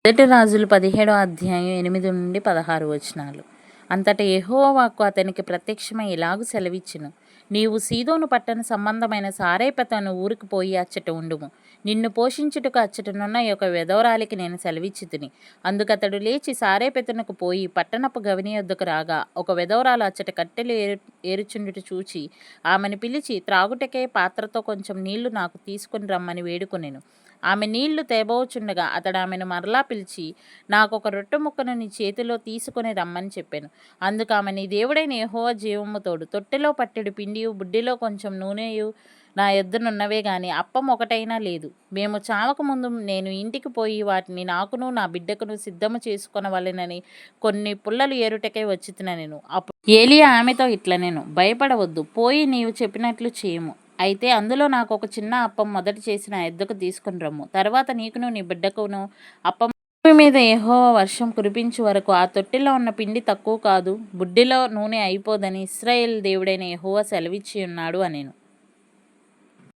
మొదటి రాజులు 17వ అధ్యాయం 8-16 వచనాలు. అంతటా యెహోవా వాక్కు అతనికి ప్రత్యక్షమై ఇలాగు సెలవిచ్చెను. నీవు సీదోను పట్టణ సంబంధమైన సారేపతు అను ఊరికి పోయి అచ్చట ఉండుము. నిన్ను పోషించుటకు అచ్చటనున్న ఒక విధవరాలికి నేను సెలవిచ్చితిని. అందుకతడు లేచి సారేపతునకు పోయి పట్టణపు గవిని యొద్దకు రాగా, ఒక విధవరాలు అచ్చట కట్టెలు ఏరుచుండుట చూచి ఆమెను పిలిచి, త్రాగుటకే పాత్రతో కొంచెం నీళ్లు నాకు తీసుకొని రమ్మని వేడుకొనెను. ఆమె నీళ్లు తేబోచుండగా అతడు ఆమెను మరలా పిలిచి, నాకొక రొట్టె ముక్కను నీ చేతిలో తీసుకొని రమ్మని చెప్పాను. అందుకు ఆమె, నీ దేవుడైన యెహోవా జీవము తోడు, తొట్టెలో పట్టెడు పిండియు బుడ్డిలో కొంచెం నూనెయు నా యొద్దనున్నవే గాని అప్పం ఒకటైనా లేదు. మేము చావక ముందు నేను ఇంటికి పోయి వాటిని నాకును నా బిడ్డకును సిద్ధము చేసుకొనవలెనని కొన్ని పుల్లలు ఏరుటకై వచ్చితినెను. అప్పుడు ఏలీయా ఆమెతో ఇట్లనెను, భయపడవద్దు, పోయి నీవు చెప్పినట్లు చేయుము. అయితే అందులో నాకు ఒక చిన్న అప్పం మొదట చేసి నా యొద్దకు తీసుకొని రమ్ము. తర్వాత నీకును నీ బిడ్డకును అప్పం భూమి మీద యెహోవా వర్షం కురిపించు వరకు ఆ తొట్టిలో ఉన్న పిండి తక్కువ కాదు, బుడ్డిలో నూనె అయిపోదని ఇశ్రాయేలు దేవుడైన యెహోవా సెలవిచ్చి ఉన్నాడు అనెను.